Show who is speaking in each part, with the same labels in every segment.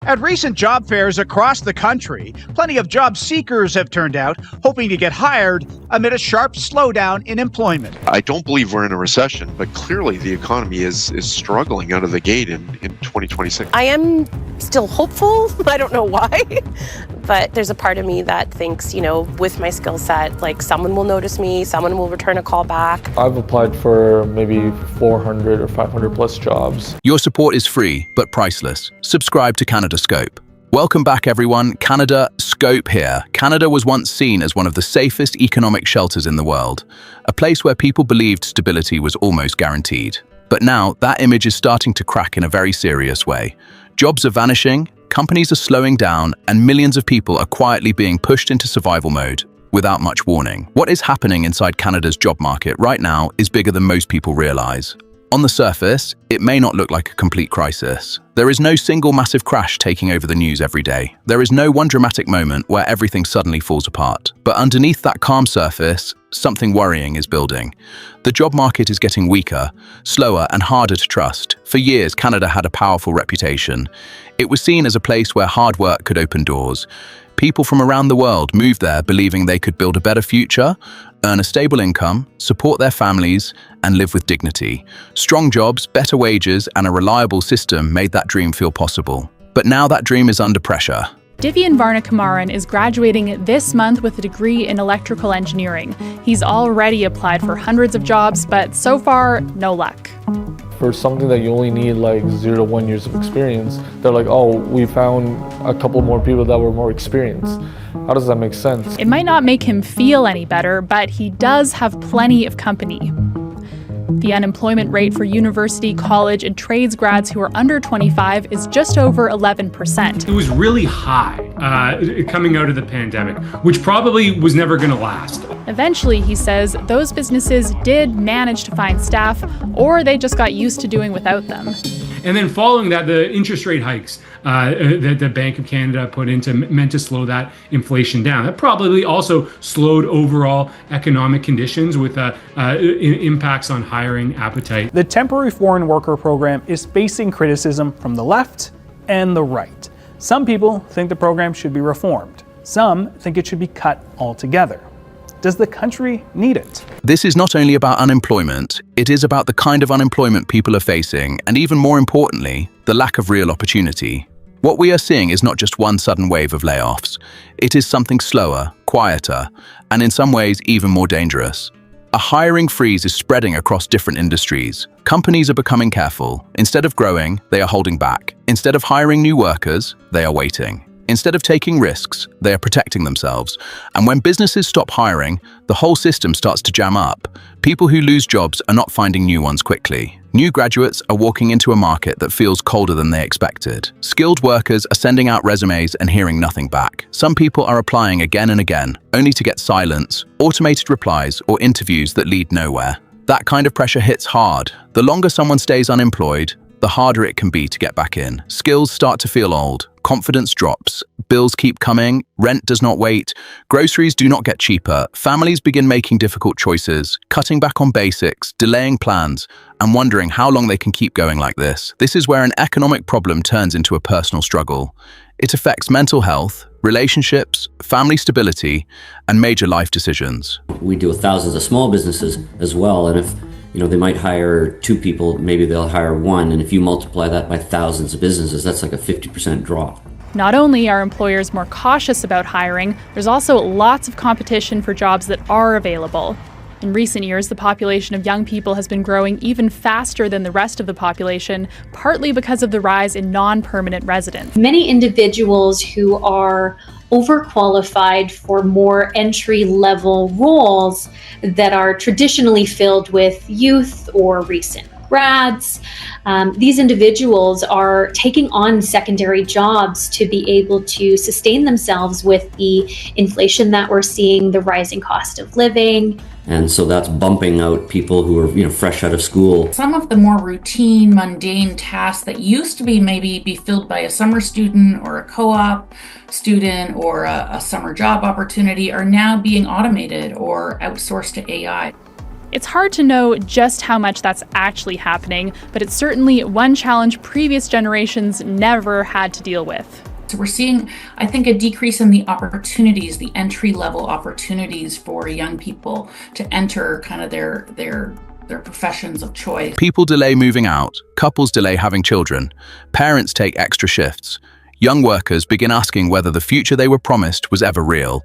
Speaker 1: At recent job fairs across the country, plenty of job seekers have turned out, hoping to get hired amid a sharp slowdown in employment.
Speaker 2: I don't believe we're in a recession, but clearly the economy is struggling out of the gate in 2026.
Speaker 3: I am still hopeful. I don't know why, but there's a part of me that thinks, with my skill set, like someone will notice me, someone will return a call back.
Speaker 4: I've applied for maybe 400 or 500 plus jobs.
Speaker 5: Your support is free, but priceless. Subscribe to Canada Scope. Welcome back, everyone. Canada Scope here. Canada was once seen as one of the safest economic shelters in the world, a place where people believed stability was almost guaranteed. But now, that image is starting to crack in a very serious way. Jobs are vanishing, companies are slowing down, and millions of people are quietly being pushed into survival mode without much warning. What is happening inside Canada's job market right now is bigger than most people realize. On the surface, it may not look like a complete crisis. There is no single massive crash taking over the news every day. There is no one dramatic moment where everything suddenly falls apart. But underneath that calm surface, something worrying is building. The job market is getting weaker, slower, and harder to trust. For years, Canada had a powerful reputation. It was seen as a place where hard work could open doors. People from around the world moved there believing they could build a better future, earn a stable income, support their families, and live with dignity. Strong jobs, better wages, and a reliable system made that dream feel possible. But now that dream is under pressure.
Speaker 6: Divyan Varnakamaran is graduating this month with a degree in electrical engineering. He's already applied for hundreds of jobs, but so far, no luck.
Speaker 4: For something that you only need like 0 to 1 years of experience, they're like, oh, we found a couple more people that were more experienced. How does that make sense?
Speaker 6: It might not make him feel any better, but he does have plenty of company. The unemployment rate for university, college, and trades grads who are under 25 is just over 11%.
Speaker 7: It was really high coming out of the pandemic, which probably was never going to last.
Speaker 6: Eventually, he says, those businesses did manage to find staff, or they just got used to doing without them.
Speaker 7: And then following that, the interest rate hikes that the Bank of Canada put into meant to slow that inflation down. That probably also slowed overall economic conditions with impacts on hiring appetite.
Speaker 8: The temporary foreign worker program is facing criticism from the left and the right. Some people think the program should be reformed. Some think it should be cut altogether. Does the country need it?
Speaker 5: This is not only about unemployment, it is about the kind of unemployment people are facing, and even more importantly, the lack of real opportunity. What we are seeing is not just one sudden wave of layoffs. It is something slower, quieter, and in some ways even more dangerous. A hiring freeze is spreading across different industries. Companies are becoming careful. Instead of growing, they are holding back. Instead of hiring new workers, they are waiting. Instead of taking risks, they are protecting themselves. And when businesses stop hiring, the whole system starts to jam up. People who lose jobs are not finding new ones quickly. New graduates are walking into a market that feels colder than they expected. Skilled workers are sending out resumes and hearing nothing back. Some people are applying again and again, only to get silence, automated replies, or interviews that lead nowhere. That kind of pressure hits hard. The longer someone stays unemployed, the harder it can be to get back in. Skills start to feel old, confidence drops, bills keep coming, rent does not wait, groceries do not get cheaper, families begin making difficult choices, cutting back on basics, delaying plans, and wondering how long they can keep going like this. This is where an economic problem turns into a personal struggle. It affects mental health, relationships, family stability, and major life decisions.
Speaker 9: We deal with thousands of small businesses as well, and if they might hire 2 people, maybe they'll hire 1, and if you multiply that by thousands of businesses, that's like a 50% drop.
Speaker 6: Not only are employers more cautious about hiring, there's also lots of competition for jobs that are available. In recent years, the population of young people has been growing even faster than the rest of the population, partly because of the rise in non-permanent residents.
Speaker 10: Many individuals who are overqualified for more entry-level roles that are traditionally filled with youth or recent grads. These individuals are taking on secondary jobs to be able to sustain themselves with the inflation that we're seeing, the rising cost of living.
Speaker 9: And so that's bumping out people who are, fresh out of school.
Speaker 11: Some of the more routine, mundane tasks that used to be filled by a summer student or a co-op student or a summer job opportunity are now being automated or outsourced to AI.
Speaker 6: It's hard to know just how much that's actually happening, but it's certainly one challenge previous generations never had to deal with.
Speaker 11: So we're seeing, I think, a decrease in the opportunities, the entry-level opportunities for young people to enter kind of their professions of choice.
Speaker 5: People delay moving out, couples delay having children, parents take extra shifts. Young workers begin asking whether the future they were promised was ever real.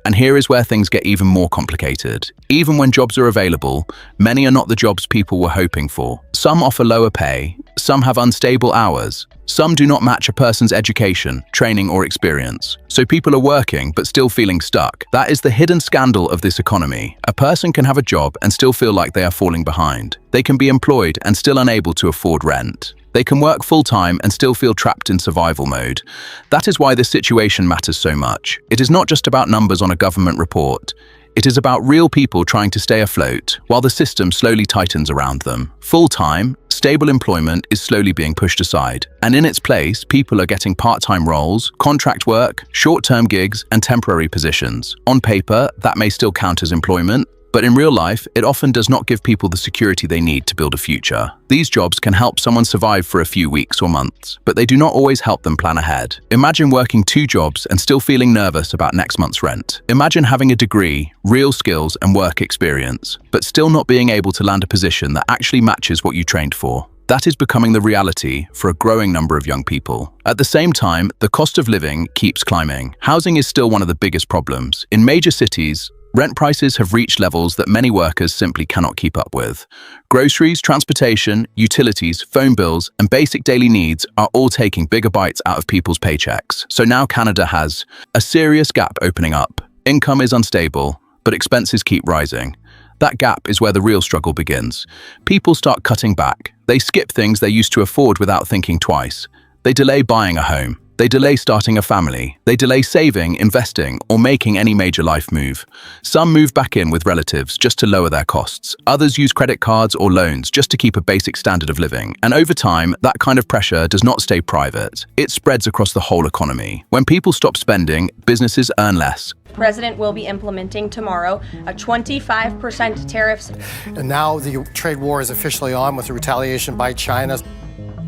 Speaker 5: And here is where things get even more complicated. Even when jobs are available, many are not the jobs people were hoping for. Some offer lower pay, some have unstable hours, some do not match a person's education, training, or experience. So people are working but still feeling stuck. That is the hidden scandal of this economy. A person can have a job and still feel like they are falling behind. They can be employed and still unable to afford rent. They can work full-time and still feel trapped in survival mode. That is why this situation matters so much. It is not just about numbers on a government report. It is about real people trying to stay afloat while the system slowly tightens around them. Full-time, stable employment is slowly being pushed aside. And in its place, people are getting part-time roles, contract work, short-term gigs, and temporary positions. On paper, that may still count as employment, but in real life, it often does not give people the security they need to build a future. These jobs can help someone survive for a few weeks or months, but they do not always help them plan ahead. Imagine working 2 jobs and still feeling nervous about next month's rent. Imagine having a degree, real skills, and work experience, but still not being able to land a position that actually matches what you trained for. That is becoming the reality for a growing number of young people. At the same time, the cost of living keeps climbing. Housing is still one of the biggest problems. In major cities, rent prices have reached levels that many workers simply cannot keep up with. Groceries, transportation, utilities, phone bills, and basic daily needs are all taking bigger bites out of people's paychecks. So now Canada has a serious gap opening up. Income is unstable, but expenses keep rising. That gap is where the real struggle begins. People start cutting back. They skip things they used to afford without thinking twice. They delay buying a home. They delay starting a family. They delay saving, investing, or making any major life move. Some move back in with relatives just to lower their costs. Others use credit cards or loans just to keep a basic standard of living. And over time, that kind of pressure does not stay private. It spreads across the whole economy. When people stop spending, businesses earn less.
Speaker 12: The president will be implementing tomorrow a 25% tariffs.
Speaker 13: And now the trade war is officially on with the retaliation by China.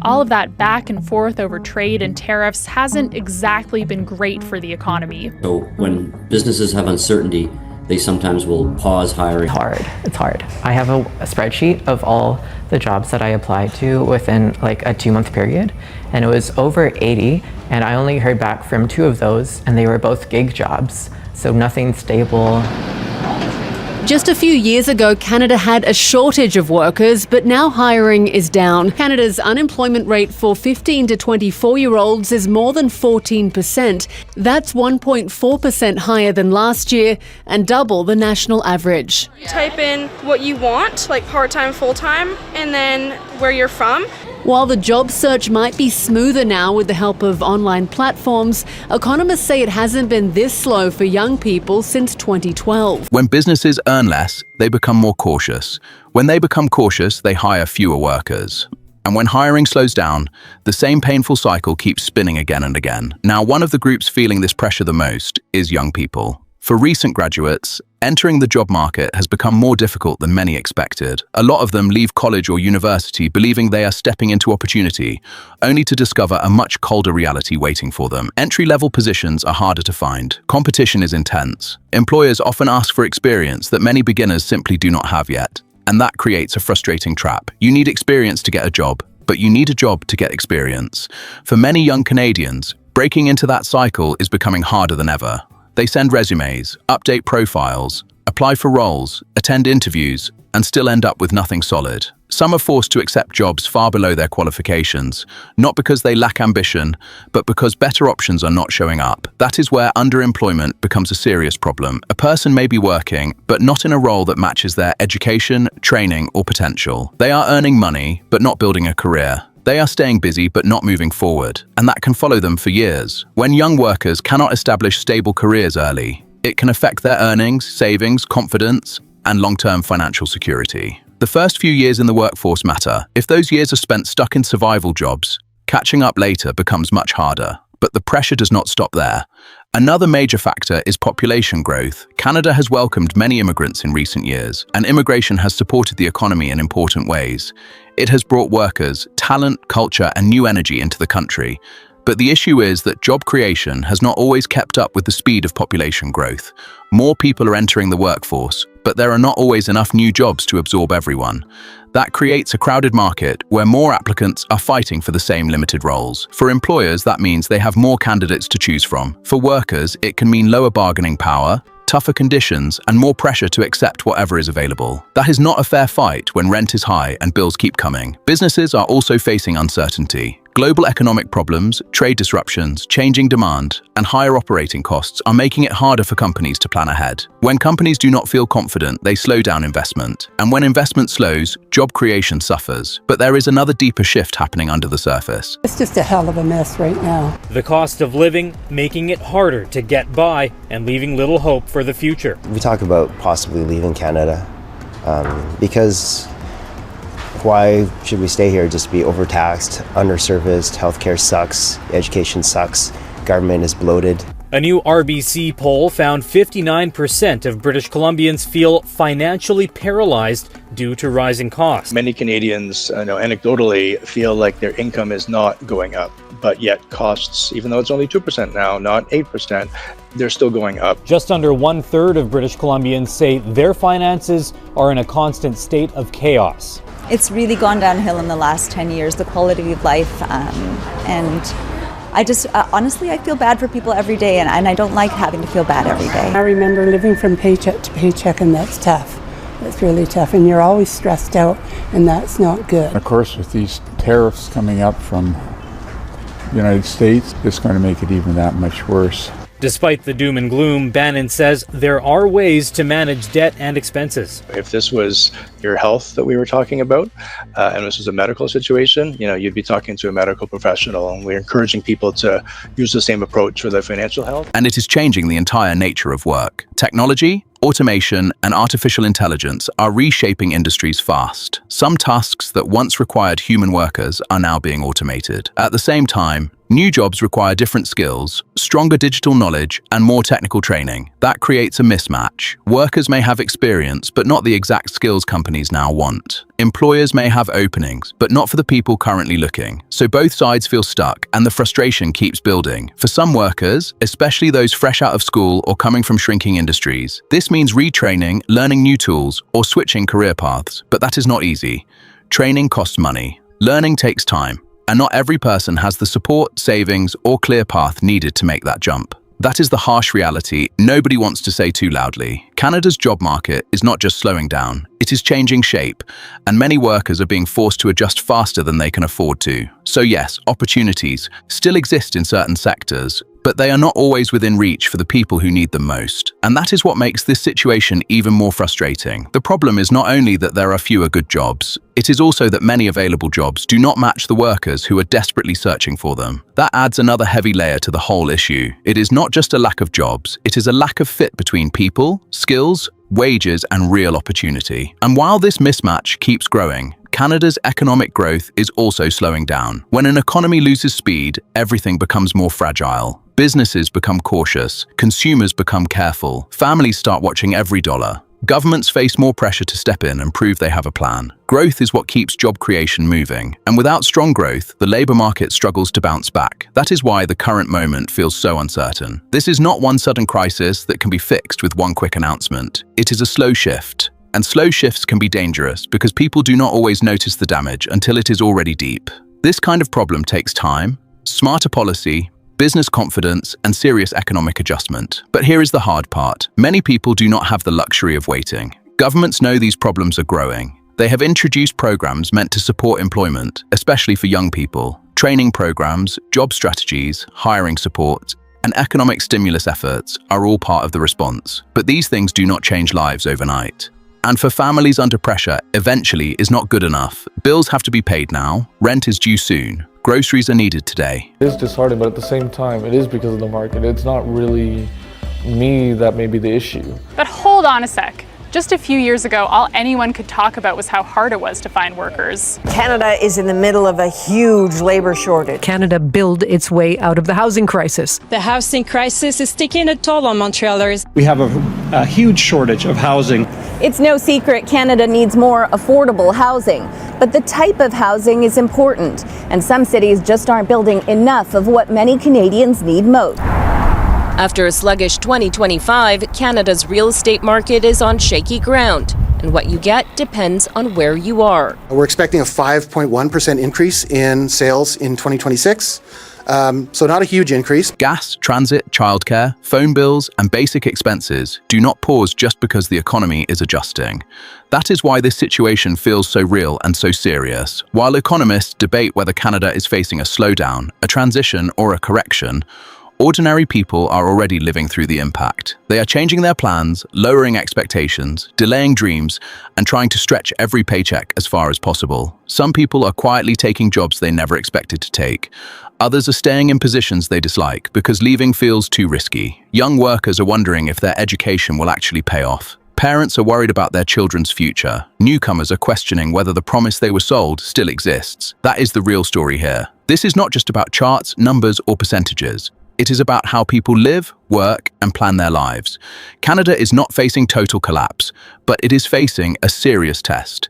Speaker 6: All of that back and forth over trade and tariffs hasn't exactly been great for the economy.
Speaker 9: So when businesses have uncertainty, they sometimes will pause hiring.
Speaker 14: It's hard. I have a spreadsheet of all the jobs that I applied to within like a 2-month period, and it was over 80, and I only heard back from 2 of those, and they were both gig jobs, so nothing stable.
Speaker 15: Just a few years ago, Canada had a shortage of workers, but now hiring is down. Canada's unemployment rate for 15 to 24-year-olds is more than 14%. That's 1.4% higher than last year and double the national average.
Speaker 16: Type in what you want, like part-time, full-time, and then where you're from.
Speaker 15: While the job search might be smoother now with the help of online platforms, economists say it hasn't been this slow for young people since 2012.
Speaker 5: When businesses earn less, they become more cautious. When they become cautious, they hire fewer workers. And when hiring slows down, the same painful cycle keeps spinning again and again. Now, one of the groups feeling this pressure the most is young people. For recent graduates, entering the job market has become more difficult than many expected. A lot of them leave college or university believing they are stepping into opportunity, only to discover a much colder reality waiting for them. Entry-level positions are harder to find. Competition is intense. Employers often ask for experience that many beginners simply do not have yet, and that creates a frustrating trap. You need experience to get a job, but you need a job to get experience. For many young Canadians, breaking into that cycle is becoming harder than ever. They send resumes, update profiles, apply for roles, attend interviews, and still end up with nothing solid. Some are forced to accept jobs far below their qualifications, not because they lack ambition, but because better options are not showing up. That is where underemployment becomes a serious problem. A person may be working, but not in a role that matches their education, training, or potential. They are earning money, but not building a career. They are staying busy but not moving forward, and that can follow them for years. When young workers cannot establish stable careers early, it can affect their earnings, savings, confidence, and long-term financial security. The first few years in the workforce matter. If those years are spent stuck in survival jobs, catching up later becomes much harder. But the pressure does not stop there. Another major factor is population growth. Canada has welcomed many immigrants in recent years, and immigration has supported the economy in important ways. It has brought workers, talent, culture, and new energy into the country. But the issue is that job creation has not always kept up with the speed of population growth. More people are entering the workforce, but there are not always enough new jobs to absorb everyone. That creates a crowded market where more applicants are fighting for the same limited roles. For employers, that means they have more candidates to choose from. For workers, it can mean lower bargaining power, tougher conditions, and more pressure to accept whatever is available. That is not a fair fight when rent is high and bills keep coming. Businesses are also facing uncertainty. Global economic problems, trade disruptions, changing demand, and higher operating costs are making it harder for companies to plan ahead. When companies do not feel confident, they slow down investment. And when investment slows, job creation suffers. But there is another deeper shift happening under the surface.
Speaker 17: It's just a hell of a mess right now.
Speaker 18: The cost of living making it harder to get by and leaving little hope for the future.
Speaker 19: We talk about possibly leaving Canada because why should we stay here? Just be overtaxed, underserviced, healthcare sucks, education sucks, government is bloated.
Speaker 18: A new RBC poll found 59% of British Columbians feel financially paralyzed due to rising costs.
Speaker 20: Many Canadians, anecdotally, feel like their income is not going up, but yet costs, even though it's only 2% now, not 8%, they're still going up.
Speaker 18: Just under 1/3 of British Columbians say their finances are in a constant state of chaos.
Speaker 21: It's really gone downhill in the last 10 years, the quality of life, and I just, honestly, I feel bad for people every day, and I don't like having to feel bad every day.
Speaker 17: I remember living from paycheck to paycheck, and that's tough. That's really tough, and you're always stressed out, and that's not good.
Speaker 22: Of course, with these tariffs coming up from the United States, it's going to make it even that much worse.
Speaker 18: Despite the doom and gloom, Bannon says there are ways to manage debt and expenses.
Speaker 20: If this was your health that we were talking about, and this was a medical situation, you'd be talking to a medical professional, and we're encouraging people to use the same approach for their financial health.
Speaker 5: And it is changing the entire nature of work. Technology, automation, and artificial intelligence are reshaping industries fast. Some tasks that once required human workers are now being automated. At the same time, new jobs require different skills, stronger digital knowledge, and more technical training. That creates a mismatch. Workers may have experience, but not the exact skills companies now want. Employers may have openings, but not for the people currently looking. So both sides feel stuck, and the frustration keeps building. For some workers, especially those fresh out of school or coming from shrinking industries, this means retraining, learning new tools, or switching career paths. But that is not easy. Training costs money. Learning takes time. And not every person has the support, savings, or clear path needed to make that jump. That is the harsh reality nobody wants to say too loudly. Canada's job market is not just slowing down, it is changing shape, and many workers are being forced to adjust faster than they can afford to. So yes, opportunities still exist in certain sectors, but they are not always within reach for the people who need them most. And that is what makes this situation even more frustrating. The problem is not only that there are fewer good jobs, it is also that many available jobs do not match the workers who are desperately searching for them. That adds another heavy layer to the whole issue. It is not just a lack of jobs, it is a lack of fit between people, skills, wages, and real opportunity. And while this mismatch keeps growing, Canada's economic growth is also slowing down. When an economy loses speed, everything becomes more fragile. Businesses become cautious, consumers become careful, families start watching every dollar. Governments face more pressure to step in and prove they have a plan. Growth is what keeps job creation moving, and without strong growth, the labor market struggles to bounce back. That is why the current moment feels so uncertain. This is not one sudden crisis that can be fixed with one quick announcement. It is a slow shift. And slow shifts can be dangerous because people do not always notice the damage until it is already deep. This kind of problem takes time, smarter policy, business confidence, and serious economic adjustment. But here is the hard part. Many people do not have the luxury of waiting. Governments know these problems are growing. They have introduced programs meant to support employment, especially for young people. Training programs, job strategies, hiring support, and economic stimulus efforts are all part of the response. But these things do not change lives overnight. And for families under pressure, eventually is not good enough. Bills have to be paid now, rent is due soon, groceries are needed today.
Speaker 4: It is disheartening, but at the same time, it is because of the market. It's not really me that may be the issue.
Speaker 6: But hold on a sec. Just a few years ago, all anyone could talk about was how hard it was to find workers.
Speaker 1: Canada is in the middle of a huge labor shortage.
Speaker 2: Canada built its way out of the housing crisis.
Speaker 23: The housing crisis is taking a toll on Montrealers.
Speaker 24: We have a huge shortage of housing.
Speaker 25: It's no secret Canada needs more affordable housing, but the type of housing is important, and some cities just aren't building enough of what many Canadians need most.
Speaker 26: After a sluggish 2025, Canada's real estate market is on shaky ground, and what you get depends on where you are.
Speaker 13: We're expecting a 5.1% increase in sales in 2026. So not a huge increase.
Speaker 5: Gas, transit, childcare, phone bills, and basic expenses do not pause just because the economy is adjusting. That is why this situation feels so real and so serious. While economists debate whether Canada is facing a slowdown, a transition, or a correction, ordinary people are already living through the impact. They are changing their plans, lowering expectations, delaying dreams, and trying to stretch every paycheck as far as possible. Some people are quietly taking jobs they never expected to take. Others are staying in positions they dislike because leaving feels too risky. Young workers are wondering if their education will actually pay off. Parents are worried about their children's future. Newcomers are questioning whether the promise they were sold still exists. That is the real story here. This is not just about charts, numbers, or percentages. It is about how people live, work, and plan their lives. Canada is not facing total collapse, but it is facing a serious test.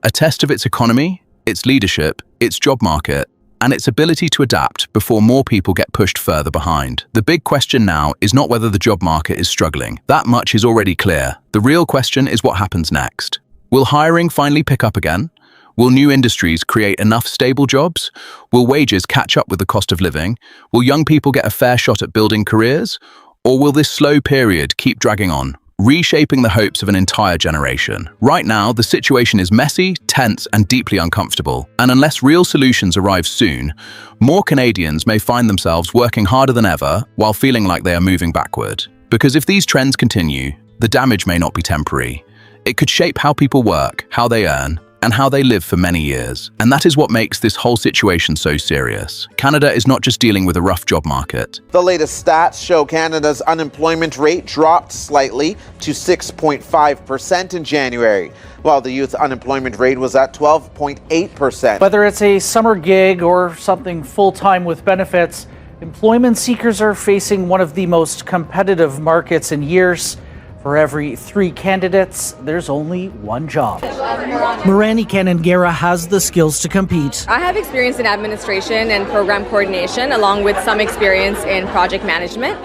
Speaker 5: A test of its economy, its leadership, its job market, and its ability to adapt before more people get pushed further behind. The big question now is not whether the job market is struggling. That much is already clear. The real question is what happens next. Will hiring finally pick up again? Will new industries create enough stable jobs? Will wages catch up with the cost of living? Will young people get a fair shot at building careers? Or will this slow period keep dragging on, reshaping the hopes of an entire generation? Right now, the situation is messy, tense, and deeply uncomfortable. And unless real solutions arrive soon, more Canadians may find themselves working harder than ever while feeling like they are moving backward. Because if these trends continue, the damage may not be temporary. It could shape how people work, how they earn, and how they live for many years. And that is what makes this whole situation so serious. Canada is not just dealing with a rough job market.
Speaker 27: The latest stats show Canada's unemployment rate dropped slightly to 6.5% in January, while the youth unemployment rate was at 12.8%.
Speaker 28: Whether it's a summer gig or something full-time with benefits, employment seekers are facing one of the most competitive markets in years. For every 3 candidates, there's only one job.
Speaker 29: Marani Canangera has the skills to compete.
Speaker 30: I have experience in administration and program coordination, along with some experience in project management.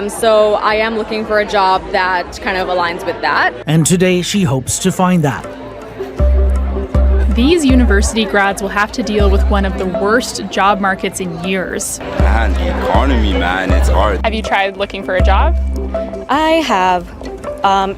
Speaker 30: So I am looking for a job that kind of aligns with that.
Speaker 29: And today she hopes to find that.
Speaker 6: These university grads will have to deal with one of the worst job markets in years.
Speaker 31: Man, the economy, man, it's hard.
Speaker 6: Have you tried looking for a job?
Speaker 30: I have.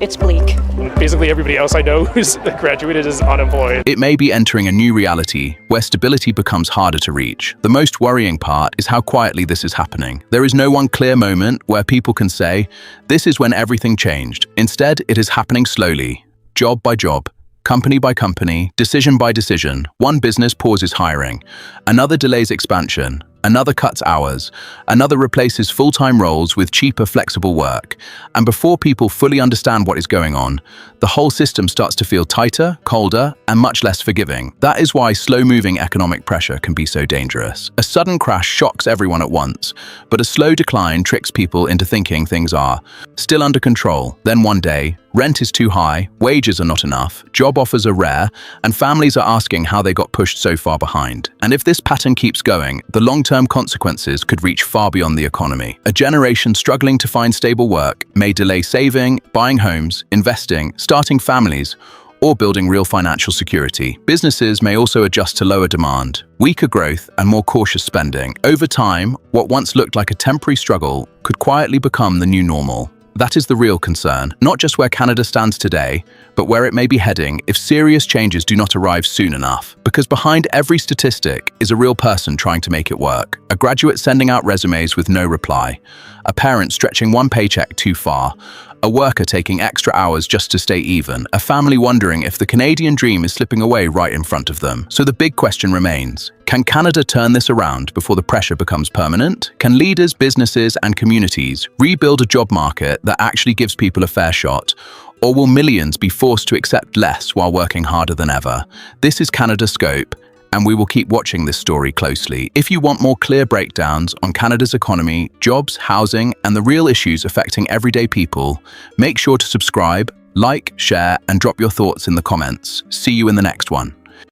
Speaker 30: It's bleak.
Speaker 32: Basically, everybody else I know who's graduated is unemployed.
Speaker 5: It may be entering a new reality where stability becomes harder to reach. The most worrying part is how quietly this is happening. There is no one clear moment where people can say, this is when everything changed. Instead, it is happening slowly, job by job, company by company, decision by decision. One business pauses hiring, another delays expansion, another cuts hours, another replaces full-time roles with cheaper, flexible work. And before people fully understand what is going on, the whole system starts to feel tighter, colder, and much less forgiving. That is why slow-moving economic pressure can be so dangerous. A sudden crash shocks everyone at once, but a slow decline tricks people into thinking things are still under control. Then one day, rent is too high, wages are not enough, job offers are rare, and families are asking how they got pushed so far behind. And if this pattern keeps going, the long-term consequences could reach far beyond the economy. A generation struggling to find stable work may delay saving, buying homes, investing, starting families, or building real financial security. Businesses may also adjust to lower demand, weaker growth, and more cautious spending. Over time, what once looked like a temporary struggle could quietly become the new normal. That is the real concern, not just where Canada stands today, but where it may be heading if serious changes do not arrive soon enough. Because behind every statistic is a real person trying to make it work. A graduate sending out resumes with no reply. A parent stretching one paycheck too far. A worker taking extra hours just to stay even. A family wondering if the Canadian dream is slipping away right in front of them. So the big question remains, can Canada turn this around before the pressure becomes permanent? Can leaders, businesses, and communities rebuild a job market that actually gives people a fair shot? Or will millions be forced to accept less while working harder than ever? This is Canada Scope, and we will keep watching this story closely. If you want more clear breakdowns on Canada's economy, jobs, housing, and the real issues affecting everyday people, make sure to subscribe, like, share, and drop your thoughts in the comments. See you in the next one.